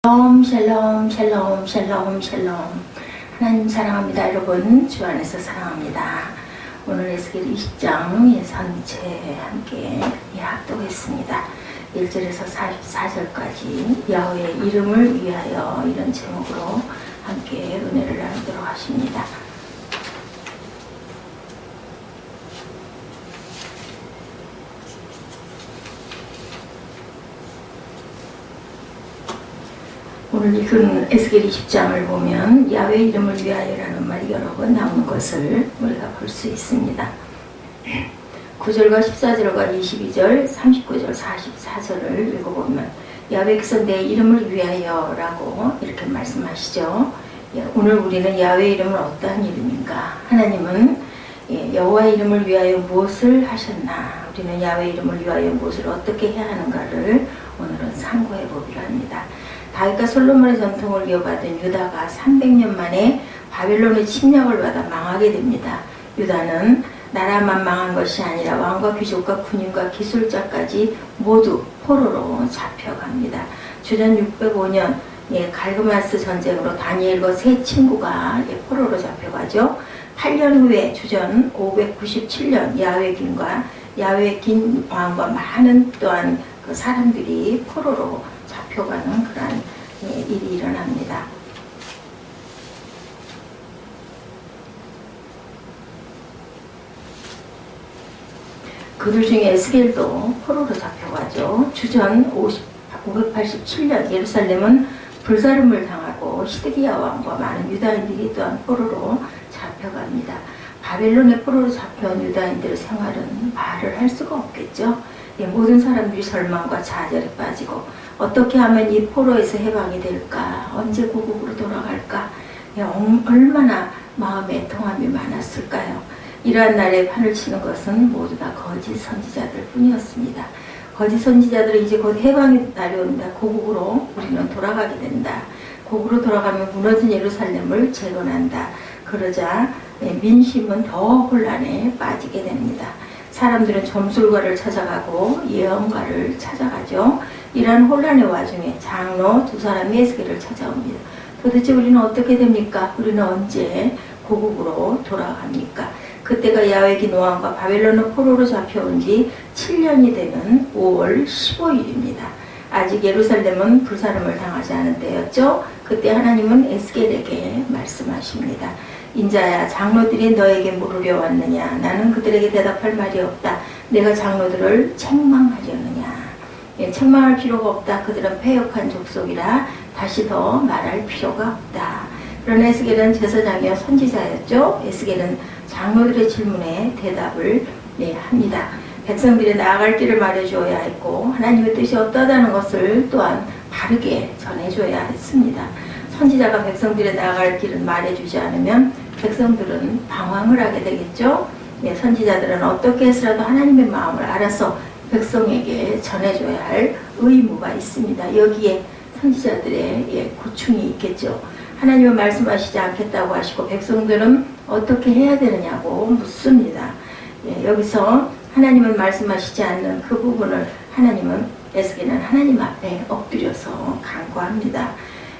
샬롬 샬롬 샬롬 샬롬. 하나님 사랑합니다. 여러분 주 안에서 사랑합니다. 오늘 에스겔 20장 예선체 함께 합독했습니다. 1절에서 44절까지 야훼의 이름을 위하여 이런 제목으로 함께 은혜를 나누도록 하십니다. 오늘 읽은 에스겔 20장을 보면 야훼 이름을 위하여라는 말이 여러 번 나오는 것을 우리가 볼 수 있습니다. 9절과 14절과 22절, 39절, 44절을 읽어보면 야훼께서 내 이름을 위하여라고 이렇게 말씀하시죠. 오늘 우리는 야훼 이름은 어떠한 이름인가? 하나님은 여호와 이름을 위하여 무엇을 하셨나? 우리는 야훼 이름을 위하여 무엇을 어떻게 해야 하는가를 오늘은 상고해 보기로 합니다. 다윗과 솔로몬의 전통을 이어받은 유다가 300년 만에 바벨론의 침략을 받아 망하게 됩니다. 유다는 나라만 망한 것이 아니라 왕과 귀족과 군인과 기술자까지 모두 포로로 잡혀갑니다. 주전 605년 갈그마스 전쟁으로 다니엘과 세 친구가 포로로 잡혀가죠. 8년 후에 주전 597년 야훼긴 왕과 많은 또한 그 사람들이 포로로 잡혀가는 그러한 일이 일어납니다. 그들 중에 에스겔도 포로로 잡혀가죠. 주전 587년 예루살렘은 불사름을 당하고 시드기야 왕과 많은 유다인들이 또한 포로로 잡혀갑니다. 바벨론의 포로로 잡혀온 유다인들의 생활은 말을 할 수가 없겠죠. 모든 사람들이 절망과 좌절에 빠지고 어떻게 하면 이 포로에서 해방이 될까? 언제 고국으로 돌아갈까? 얼마나 마음에 애통함이 많았을까요? 이러한 날에 판을 치는 것은 모두 다 거짓 선지자들 뿐이었습니다. 거짓 선지자들은 이제 곧 해방의 날이 온다. 고국으로 우리는 돌아가게 된다. 고국으로 돌아가면 무너진 예루살렘을 재건한다. 그러자 민심은 더 혼란에 빠지게 됩니다. 사람들은 점술가를 찾아가고 예언가를 찾아가죠. 이러한 혼란의 와중에 장로 두 사람이 에스겔을 찾아옵니다. 도대체 우리는 어떻게 됩니까? 우리는 언제 고국으로 돌아갑니까? 그때가 야훼긴 왕과 바벨론 포로로 잡혀온 지 7년이 되는 5월 15일입니다. 아직 예루살렘은 불사름을 당하지 않은 때였죠. 그때 하나님은 에스겔에게 말씀하십니다. 인자야, 장로들이 너에게 물으려 왔느냐? 나는 그들에게 대답할 말이 없다. 내가 장로들을 책망하려느냐? 책망할 필요가 없다. 그들은 패역한 족속이라 다시 더 말할 필요가 없다. 그러나 에스겔은 제사장이여 선지자였죠. 에스겔은 장로들의 질문에 대답을 합니다. 백성들이 나아갈 길을 말해줘야 했고 하나님의 뜻이 어떠하다는 것을 또한 바르게 전해줘야 했습니다. 선지자가 백성들이 나아갈 길을 말해주지 않으면 백성들은 방황을 하게 되겠죠. 선지자들은 어떻게 해서라도 하나님의 마음을 알아서 백성에게 전해줘야 할 의무가 있습니다. 여기에 선지자들의 고충이 있겠죠. 하나님은 말씀하시지 않겠다고 하시고 백성들은 어떻게 해야 되느냐고 묻습니다. 여기서 하나님은 말씀하시지 않는 그 부분을 에스겔은 하나님 앞에 엎드려서 간구합니다.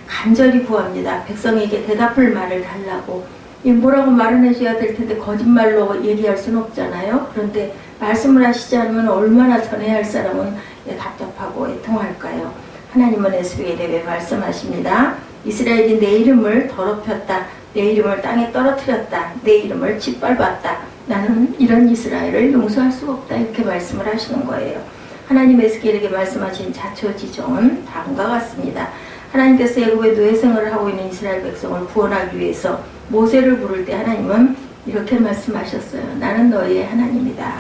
간절히 구합니다. 백성에게 대답할 말을 달라고. 뭐라고 말을 해줘야 될 텐데 거짓말로 얘기할 수는 없잖아요. 그런데 말씀을 하시지 않으면 얼마나 전해야 할 사람은 답답하고 애통할까요? 하나님은 에스겔에게 말씀하십니다. 이스라엘이 내 이름을 더럽혔다. 내 이름을 땅에 떨어뜨렸다. 내 이름을 짓밟았다. 나는 이런 이스라엘을 용서할 수가 없다. 이렇게 말씀을 하시는 거예요. 하나님 에스겔에게 말씀하신 자초지종은 다음과 같습니다. 하나님께서 애굽의 노예 생활을 하고 있는 이스라엘 백성을 구원하기 위해서 모세를 부를 때 하나님은 이렇게 말씀하셨어요. 나는 너희의 하나님이다.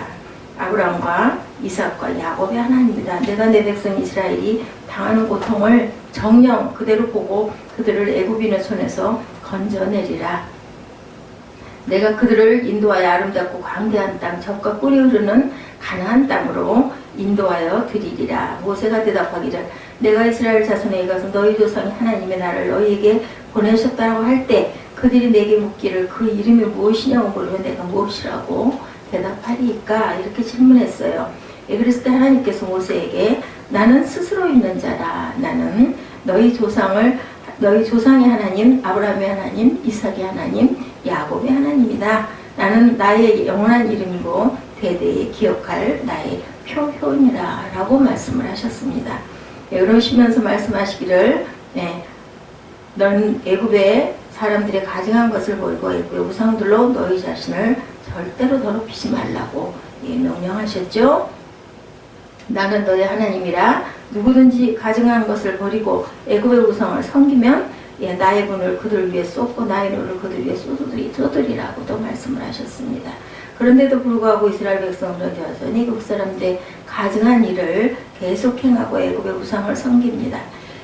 아브라함과 이삭과 야곱의 하나님이다. 내가 내 백성 이스라엘이 당하는 고통을 정녕 그대로 보고 그들을 애굽인의 손에서 건져내리라. 내가 그들을 인도하여 아름답고 광대한 땅, 젖과 꿀이 흐르는 가나안 땅으로 인도하여 드리리라. 모세가 대답하기를 내가 이스라엘 자손에게 가서 너희 조상이 하나님의 나라를 너희에게 보내셨다고 할 때 그들이 내게 묻기를 그 이름이 무엇이냐고 물으면 내가 무엇이라고 대답하리까? 이렇게 질문했어요. 그랬을 때 하나님께서 모세에게 나는 스스로 있는 자라. 나는 너희 조상의 하나님 아브라함의 하나님 이삭의 하나님 야곱의 하나님이다. 나는 나의 영원한 이름이고 대대에 기억할 나의 표효니라 라고 말씀을 하셨습니다. 그러시면서 말씀하시기를 넌 애굽의 사람들의 가증한 것을 보이고 애굽의 우상들로 너희 자신을 절대로 더럽히지 말라고 명령하셨죠. 나는 너의 하나님이라. 누구든지 가증한 것을 버리고 애굽의 우상을 섬기면 나의 분을 그들 위에 쏟고 나의 노를 그들 위에 쏟으리라고도 말씀을 하셨습니다. 그런데도 불구하고 이스라엘 백성들은 여전히 애굽 사람들의 가증한 일을 계속 행하고 애굽의 우상을 섬깁니다.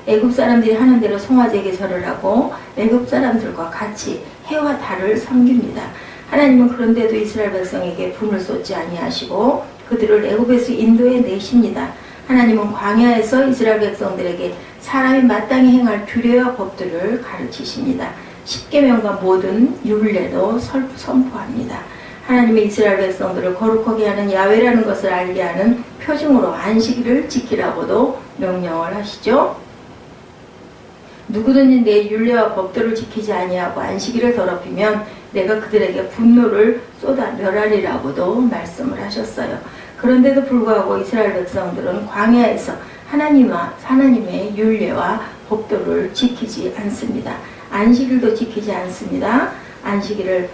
애굽 사람들이 하는 대로 송아지에게 절을 하고 애굽 사람들과 같이 해와 달을 섬깁니다. 하나님은 그런데도 이스라엘 백성에게 분을 쏟지 아니하시고 그들을 애굽에서 인도해 내십니다. 하나님은 광야에서 이스라엘 백성들에게 사람이 마땅히 행할 규례와 법들을 가르치십니다. 십계명과 모든 율례도 선포합니다. 하나님의 이스라엘 백성들을 거룩하게 하는 야훼라는 것을 알게 하는 표징으로 안식일을 지키라고도 명령을 하시죠. 누구든지 내 율례와 법도를 지키지 아니하고 안식일을 더럽히면 내가 그들에게 분노를 쏟아 멸하리라고도 말씀을 하셨어요. 그런데도 불구하고 이스라엘 백성들은 광야에서 하나님의 율례와 법도를 지키지 않습니다. 안식일도 지키지 않습니다. 안식일에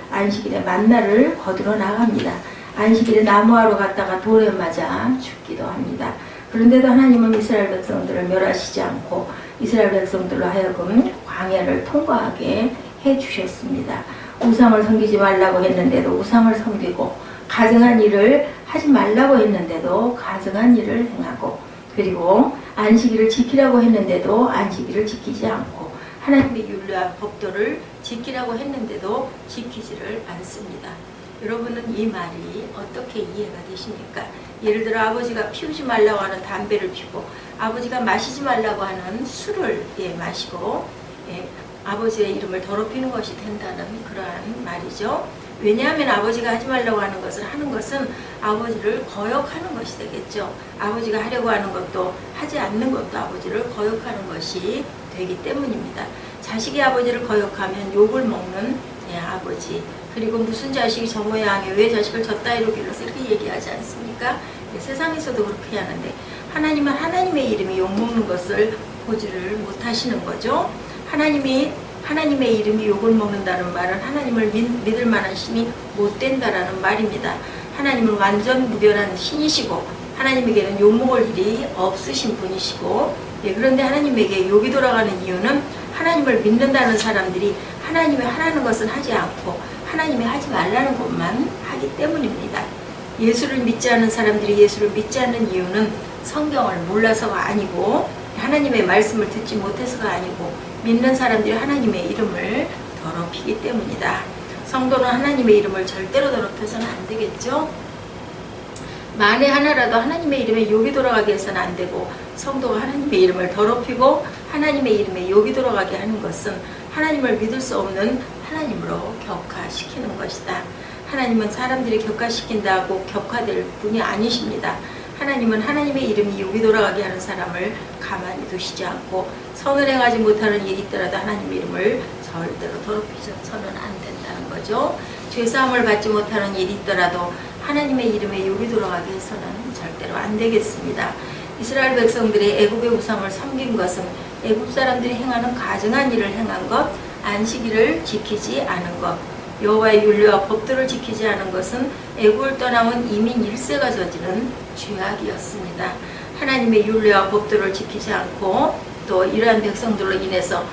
만나를 거두러 나갑니다. 안식일에 나무하러 갔다가 돌에 맞아 죽기도 합니다. 그런데도 하나님은 이스라엘 백성들을 멸하시지 않고 이스라엘 백성들로 하여금 광야를 통과하게 해주셨습니다. 우상을 섬기지 말라고 했는데도 우상을 섬기고 가증한 일을 하지 말라고 했는데도 가증한 일을 행하고 그리고 안식일을 지키라고 했는데도 안식일을 지키지 않고 하나님의 율례와 법도를 지키라고 했는데도 지키지를 않습니다. 여러분은 이 말이 어떻게 이해가 되십니까? 예를 들어 아버지가 피우지 말라고 하는 담배를 피우고 아버지가 마시지 말라고 하는 술을 마시고 아버지의 이름을 더럽히는 것이 된다는 그러한 말이죠. 왜냐하면 아버지가 하지 말라고 하는 것을 하는 것은 아버지를 거역하는 것이 되겠죠. 아버지가 하려고 하는 것도 하지 않는 것도 아버지를 거역하는 것이 되기 때문입니다. 자식이 아버지를 거역하면 욕을 먹는 아버지, 그리고 무슨 자식이 저 모양에 왜 자식을 저 따위로 길러서 이렇게 얘기하지 않습니까? 세상에서도 그렇게 하는데 하나님은 하나님의 이름이 욕먹는 것을 보지를 못하시는 거죠. 하나님의 이름이 욕을 먹는다는 말은 하나님을 믿을 만한 신이 못 된다라는 말입니다. 하나님은 완전 무변한 신이시고 하나님에게는 욕먹을 일이 없으신 분이시고 그런데 하나님에게 욕이 돌아가는 이유는 하나님을 믿는다는 사람들이 하나님이 하라는 것은 하지 않고 하나님이 하지 말라는 것만 하기 때문입니다. 예수를 믿지 않는 사람들이 예수를 믿지 않는 이유는 성경을 몰라서가 아니고 하나님의 말씀을 듣지 못해서가 아니고 믿는 사람들이 하나님의 이름을 더럽히기 때문이다. 성도는 하나님의 이름을 절대로 더럽혀서는 안 되겠죠. 만에 하나라도 하나님의 이름에 욕이 돌아가게 해서는 안 되고 성도가 하나님의 이름을 더럽히고 하나님의 이름에 욕이 돌아가게 하는 것은 하나님을 믿을 수 없는 하나님으로 격화시키는 것이다. 하나님은 사람들이 격화시킨다고 격화될 분이 아니십니다. 하나님은 하나님의 이름이 욕이 돌아가게 하는 사람을 가만히 두시지 않고 선을 행하지 못하는 일이 있더라도 하나님의 이름을 절대로 더럽히서는 안 된다는 거죠. 죄사함을 받지 못하는 일이 있더라도 하나님의 이름에 욕이 돌아가게 해서는 절대로 안 되겠습니다. 이스라엘 백성들이 애굽의 우상을 섬긴 것은 애굽 사람들이 행하는 가증한 일을 행한 것, 안식일을 지키지 않은 것, 여호와의 율례와 법도를 지키지 않은 것은 애굽을 떠나온 이민 1세가 저지른 죄악이었습니다. 하나님의 율례와 법도를 지키지 않고 또 이러한 백성들로 인해서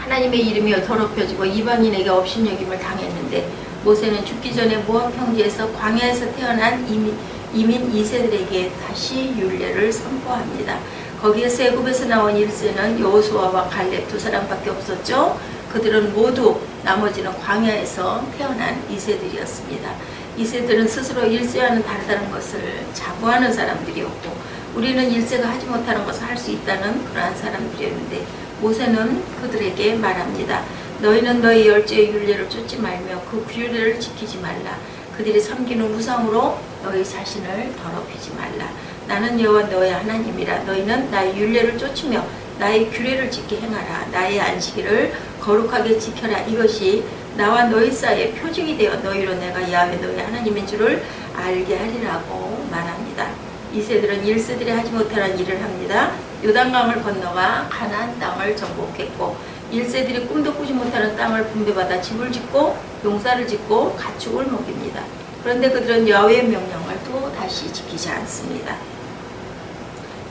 하나님의 이름이 더럽혀지고 이방인에게 업신여김을 당했는데 모세는 죽기 전에 모압 평지에서 광야에서 태어난 이민 2세들에게 다시 율례를 선포합니다. 거기에서 애굽에서 나온 1세는 여호수아와 갈렙 두 사람밖에 없었죠. 그들은 모두 나머지는 광야에서 태어난 2세들이었습니다. 2세들은 스스로 1세와는 다르다는 것을 자부하는 사람들이었고 우리는 1세가 하지 못하는 것을 할 수 있다는 그러한 사람들이었는데 모세는 그들에게 말합니다. 너희는 너희 열조의 율례를 쫓지 말며 그 규례를 지키지 말라. 그들이 섬기는 우상으로 너희 자신을 더럽히지 말라. 나는 여호와 너의 하나님이라. 너희는 나의 율례를 쫓으며 나의 규례를 지켜 행하라. 나의 안식일을 거룩하게 지켜라. 이것이 나와 너희 사이의 표징이 되어 너희로 내가 야훼 너희 하나님인 줄을 알게 하리라고 말합니다. 이세들은 1세들이 하지 못하는 일을 합니다. 요단강을 건너가 가나안 땅을 정복했고 1세들이 꿈도 꾸지 못하는 땅을 분배받아 집을 짓고 농사를 짓고 가축을 먹입니다. 그런데 그들은 야훼의 명령을 또 다시 지키지 않습니다.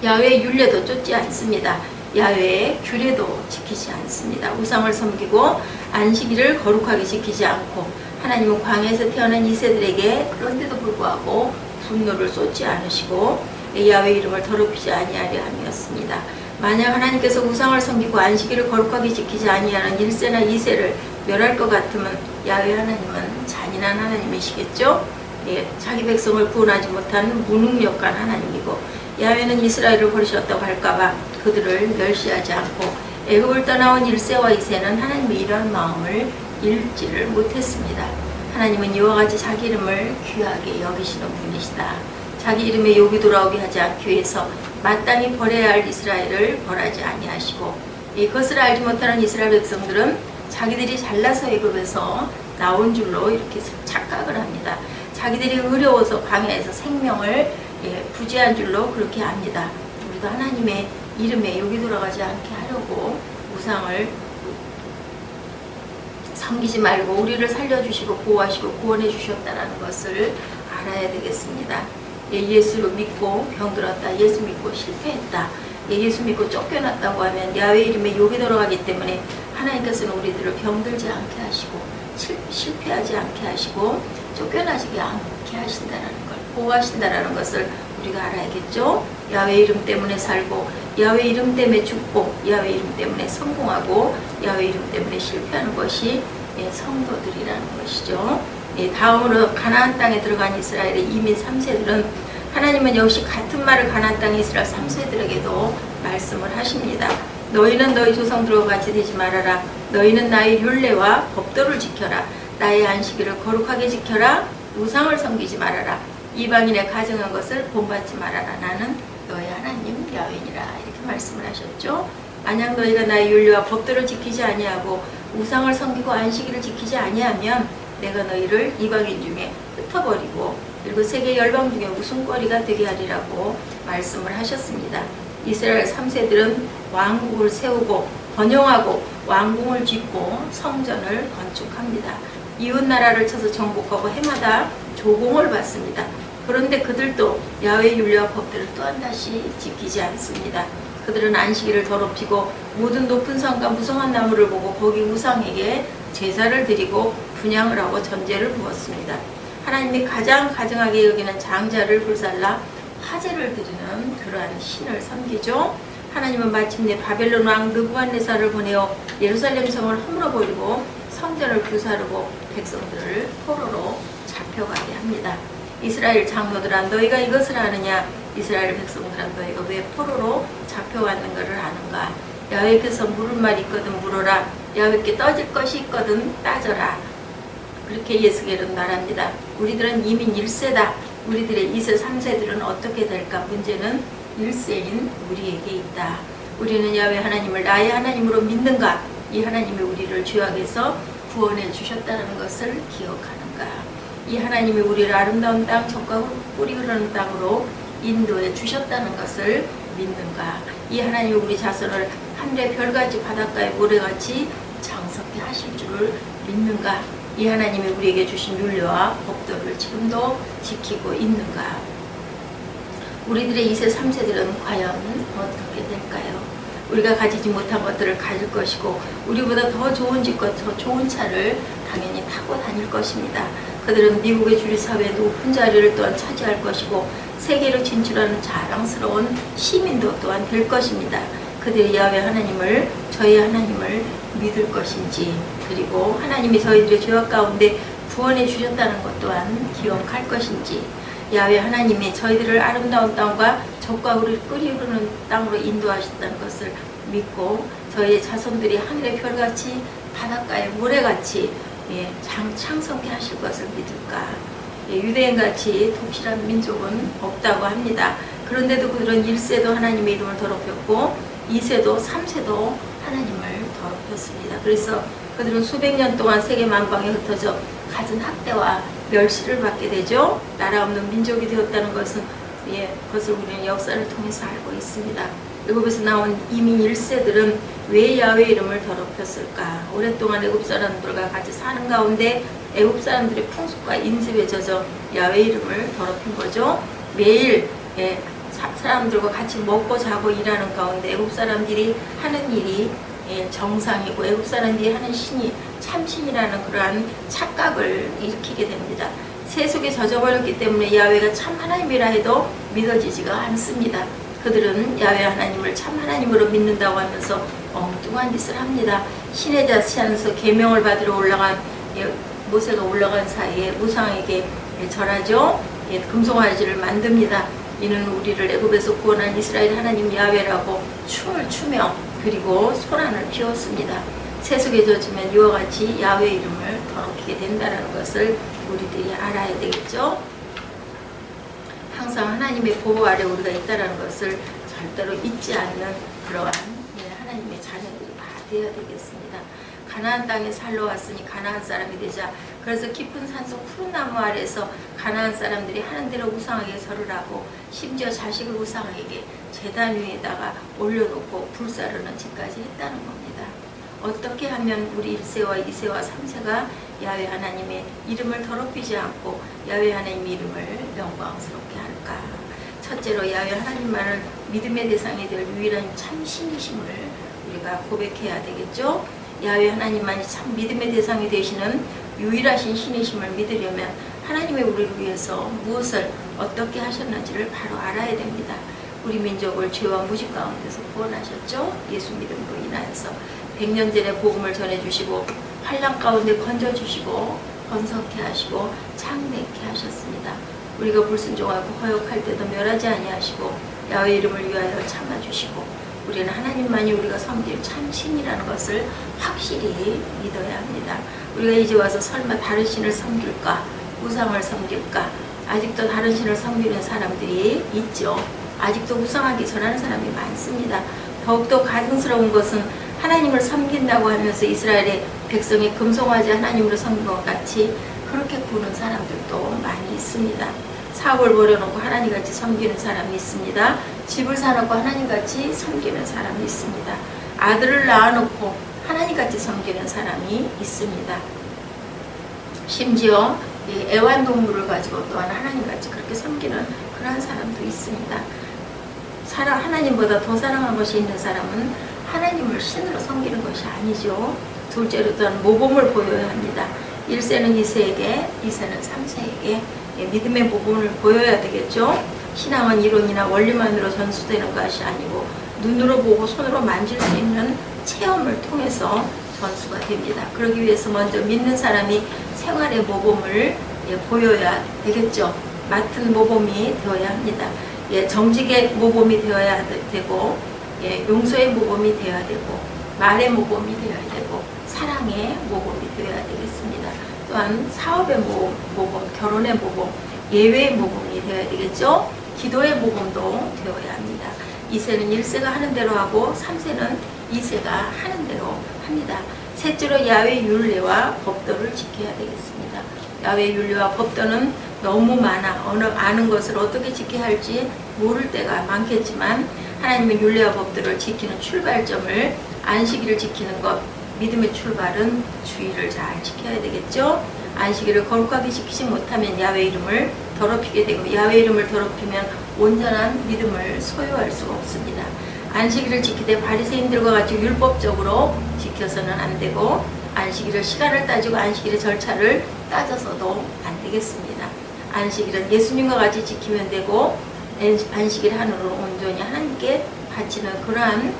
야훼의 율례도 쫓지 않습니다. 야훼의 규례도 지키지 않습니다. 우상을 섬기고 안식일을 거룩하게 지키지 않고 하나님은 광야에서 태어난 이세들에게 그런데도 불구하고 분노를 쏟지 않으시고 야훼 이름을 더럽히지 아니하려 함이었습니다. 만약 하나님께서 우상을 섬기고 안식일을 거룩하게 지키지 아니하는 1세나 2세를 멸할 것 같으면 야훼 하나님은 잔인한 하나님이시겠죠? 예, 자기 백성을 구원하지 못한 무능력한 하나님이고 야훼는 이스라엘을 버리셨다고 할까봐 그들을 멸시하지 않고 애굽을 떠나온 1세와 2세는 하나님의 이러한 마음을 읽지를 못했습니다. 하나님은 이와 같이 자기 이름을 귀하게 여기시는 분이시다. 자기 이름에 욕이 돌아오게 하지 않기 위해서 마땅히 벌해야 할 이스라엘을 벌하지 아니하시고 이것을 알지 못하는 이스라엘 백성들은 자기들이 잘나서 애굽에서 나온 줄로 이렇게 착각을 합니다. 자기들이 어려워서 광야에서 생명을 부지한 줄로 그렇게 압니다. 우리도 하나님의 이름에 욕이 돌아가지 않게 하려고 우상을 섬기지 말고 우리를 살려주시고 보호하시고 구원해 주셨다는 것을 알아야 되겠습니다. 예수를 믿고 병들었다. 예수 믿고 실패했다. 예수 믿고 쫓겨났다고 하면 야훼 이름에 욕이 돌아가기 때문에 하나님께서는 우리들을 병들지 않게 하시고 실패하지 않게 하시고 쫓겨나지 않게 하신다는 걸 보호하신다는 것을 우리가 알아야겠죠. 야훼 이름 때문에 살고 야훼 이름 때문에 죽고 야훼 이름 때문에 성공하고 야훼 이름 때문에 실패하는 것이 성도들이라는 것이죠. 다음으로 가나안 땅에 들어간 이스라엘의 이민 3세들은 하나님은 역시 같은 말을 가나안 땅의 이스라엘 3세들에게도 말씀을 하십니다. 너희는 너희 조상들과 같이 되지 말아라. 너희는 나의 율례와 법도를 지켜라. 나의 안식일을 거룩하게 지켜라. 우상을 섬기지 말아라. 이방인의 가정한 것을 본받지 말아라. 나는 너희 하나님 야훼니라. 이렇게 말씀을 하셨죠. 만약 너희가 나의 율례와 법도를 지키지 아니하고 우상을 섬기고 안식일을 지키지 아니하면 내가 너희를 이방인 중에 흩어버리고 그리고 세계 열방 중에 웃음거리가 되게 하리라고 말씀을 하셨습니다. 이스라엘 3세들은 왕국을 세우고 번영하고 왕궁을 짓고 성전을 건축합니다. 이웃나라를 쳐서 정복하고 해마다 조공을 받습니다. 그런데 그들도 야훼 율례와 법들을 또한 다시 지키지 않습니다. 그들은 안식일을 더럽히고 모든 높은 산과 무성한 나무를 보고 거기 우상에게 제사를 드리고 분향을 하고 전제를 부었습니다. 하나님이 가장 가증하게 여기는 장자를 불살라 화제를 드리는 그러한 신을 섬기죠. 하나님은 마침내 바벨론 왕 느부갓네살을 보내어 예루살렘 성을 허물어버리고 성전을 불사르고 백성들을 포로로 잡혀가게 합니다. 이스라엘 장로들아 너희가 이것을 아느냐? 이스라엘 백성들아 너희가 왜 포로로 잡혀왔는 것을 아는가? 야훼께서 물을 말이 있거든 물어라. 야훼께 떠질 것이 있거든 따져라. 그렇게 예수께서는 말합니다. 우리들은 이민 1세다. 우리들의 2세, 3세들은 어떻게 될까? 문제는 1세인 우리에게 있다. 우리는 야훼 하나님을 나의 하나님으로 믿는가? 이 하나님이 우리를 죄악에서 구원해 주셨다는 것을 기억하는가? 이 하나님이 우리를 아름다운 땅, 젖과 꿀이 흐르는 땅으로 인도해 주셨다는 것을 믿는가? 이 하나님이 우리 자손을 하늘의 별같이 바닷가의 모래같이 장성케 하실 줄을 믿는가? 이 하나님이 우리에게 주신 율례와 법도를 지금도 지키고 있는가? 우리들의 2세, 3세들은 과연 어떻게 될까요? 우리가 가지지 못한 것들을 가질 것이고 우리보다 더 좋은 집과 더 좋은 차를 당연히 타고 다닐 것입니다. 그들은 미국의 주류사회의 높은 자리를 또한 차지할 것이고 세계로 진출하는 자랑스러운 시민도 또한 될 것입니다. 그들이 야훼 하나님을 저희 하나님을 믿을 것인지 그리고 하나님이 저희들의 죄악 가운데 구원해 주셨다는 것 또한 기억할 것인지 야훼 하나님이 저희들을 아름다운 땅과 젖과 꿀이 흐르는 땅으로 인도하셨다는 것을 믿고 저희의 자손들이 하늘의 별같이 바닷가의 모래같이 창성케 하실 것을 믿을까? 유대인같이 독실한 민족은 없다고 합니다. 그런데도 그들은 1세도 하나님의 이름을 더럽혔고 2세도 3세도 하나님을 더럽혔습니다. 그래서 그들은 수백 년 동안 세계 만방에 흩어져 갖은 학대와 멸시를 받게 되죠. 나라 없는 민족이 되었다는 것은 그것을 우리는 역사를 통해서 알고 있습니다. 애굽에서 나온 이민 1세들은 왜 야훼 이름을 더럽혔을까? 오랫동안 애굽 사람들과 같이 사는 가운데 애굽 사람들의 풍습과 인습에 젖어 야훼 이름을 더럽힌 거죠. 매일 사람들과 같이 먹고 자고 일하는 가운데 애굽 사람들이 하는 일이 정상이고 애굽 사람들이 하는 신이 참신이라는 그러한 착각을 일으키게 됩니다. 세속에 젖어버렸기 때문에 야훼가 참 하나님이라 해도 믿어지지가 않습니다. 그들은 야훼 하나님을 참 하나님으로 믿는다고 하면서 엉뚱한 짓을 합니다. 신의 자치하면서 계명을 받으러 올라간 모세가 올라간 사이에 우상에게 절하죠. 금송아지를 만듭니다. 이는 우리를 애굽에서 구원한 이스라엘 하나님 야훼라고 춤을 추며 그리고 소란을 피웠습니다. 세속에 젖으면 이와 같이 야훼 이름을 더럽히게 된다는 것을 우리들이 알아야 되겠죠. 항상 하나님의 보호 아래 우리가 있다는 것을 절대로 잊지 않는 그러한 하나님의 자녀들이 다 되어야 되겠습니다. 가나안 땅에 살러 왔으니 가나안 사람이 되자. 그래서 깊은 산속 푸른 나무 아래서 가나안 사람들이 하는 대로 우상에게 절을 하고 심지어 자식을 우상에게 제단 위에다가 올려놓고 불사르는 짓까지 했다는 겁니다. 어떻게 하면 우리 1세와 2세와 3세가 야훼 하나님의 이름을 더럽히지 않고 야훼 하나님의 이름을 영광스럽게 할까? 첫째로 야훼 하나님만을 믿음의 대상이 될 유일한 참 신이심을 우리가 고백해야 되겠죠. 야훼 하나님만이 참 믿음의 대상이 되시는 유일하신 신이심을 믿으려면 하나님의 우리를 위해서 무엇을 어떻게 하셨는지를 바로 알아야 됩니다. 우리 민족을 죄와 무지 가운데서 구원하셨죠. 예수 믿음으로 인하여서 100년 전에 복음을 전해주시고 환난 가운데 건져주시고 번성케 하시고 창대케 하셨습니다. 우리가 불순종하고 허역할 때도 멸하지 아니하시고 야훼 이름을 위하여 참아주시고 우리는 하나님만이 우리가 섬길 참신이라는 것을 확실히 믿어야 합니다. 우리가 이제 와서 설마 다른 신을 섬길까? 우상을 섬길까? 아직도 다른 신을 섬기는 사람들이 있죠. 아직도 우상하기 전하는 사람이 많습니다. 더욱더 가증스러운 것은 하나님을 섬긴다고 하면서 이스라엘의 백성이 금송아지 하나님으로 섬긴 것 같이 그렇게 구는 사람들도 많이 있습니다. 사업을 벌여놓고 하나님같이 섬기는 사람이 있습니다. 집을 사놓고 하나님같이 섬기는 사람이 있습니다. 아들을 낳아놓고 하나님같이 섬기는 사람이 있습니다. 심지어 애완동물을 가지고 또한 하나님같이 그렇게 섬기는 그러한 사람도 있습니다. 하나님보다 더 사랑한 것이 있는 사람은 하나님을 신으로 섬기는 것이 아니죠. 둘째로 또한 모범을 보여야 합니다. 1세는 2세에게, 2세는 3세에게 믿음의 모범을 보여야 되겠죠. 신앙은 이론이나 원리만으로 전수되는 것이 아니고 눈으로 보고 손으로 만질 수 있는 체험을 통해서 전수가 됩니다. 그러기 위해서 먼저 믿는 사람이 생활의 모범을 보여야 되겠죠. 맡은 모범이 되어야 합니다. 정직의 모범이 되어야 되고 용서의 모범이 되어야 되고 말의 모범이 되어야 되고 사랑의 모범이 되어야 되겠습니다. 또한 사업의 모범, 결혼의 모범, 예외의 모범이 되어야 되겠죠. 기도의 모범도 되어야 합니다. 2세는 1세가 하는 대로 하고 3세는 2세가 하는 대로 합니다. 셋째로 야훼 율례와 법도를 지켜야 되겠습니다. 야훼 율례와 법도는 너무 많아 아는 것을 어떻게 지켜야 할지 모를 때가 많겠지만 하나님의 율례와 법도를 지키는 출발점을 안식일을 지키는 것, 믿음의 출발은 주의를 잘 지켜야 되겠죠. 안식일을 거룩하게 지키지 못하면 야훼 이름을 더럽히게 되고 야훼 이름을 더럽히면 온전한 믿음을 소유할 수가 없습니다. 안식일을 지키되 바리새인들과 같이 율법적으로 지켜서는 안 되고 안식일을 시간을 따지고 안식일의 절차를 따져서도 안 되겠습니다. 안식일은 예수님과 같이 지키면 되고 안식일 하늘로 온전히 하나님께 바치는 그러한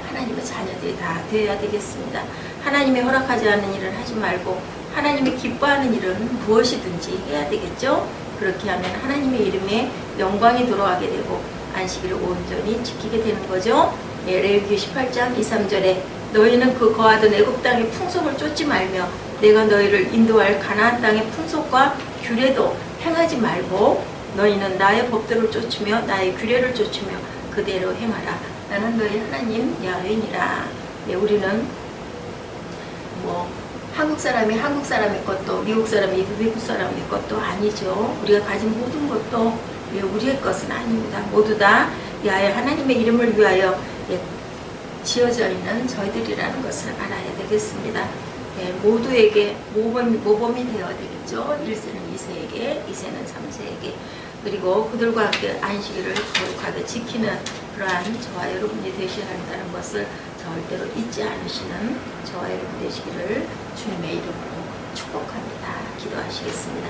하나님의 자녀들이 다 되어야 되겠습니다. 하나님이 허락하지 않는 일을 하지 말고 하나님이 기뻐하는 일은 무엇이든지 해야 되겠죠. 그렇게 하면 하나님의 이름에 영광이 돌아가게 되고 안식일을 온전히 지키게 되는 거죠. 레위기 18장 2, 3절에 너희는 그 거하던 애굽 땅의 풍속을 쫓지 말며 내가 너희를 인도할 가나안 땅의 풍속과 규례도 행하지 말고 너희는 나의 법도를 쫓으며 나의 규례를 쫓으며 그대로 행하라. 나는 너희 하나님 야훼니라. 네, 우리는 뭐 한국 사람이 한국 사람의 것도 미국 사람이 미국 사람의 것도 아니죠. 우리가 가진 모든 것도 우리의 것은 아닙니다. 모두 다 야훼 하나님의 이름을 위하여 지어져 있는 저희들이라는 것을 알아야 되겠습니다. 네, 모두에게 모범이 되어야 되겠죠. 1세는 2세에게, 2세는 3세에게. 그리고 그들과 함께 안식일을 거룩하게 지키는 그러한 저와 여러분이 되셔야 한다는 것을 절대로 잊지 않으시는 저와 여러분 되시기를 주님의 이름으로 축복합니다. 기도하시겠습니다.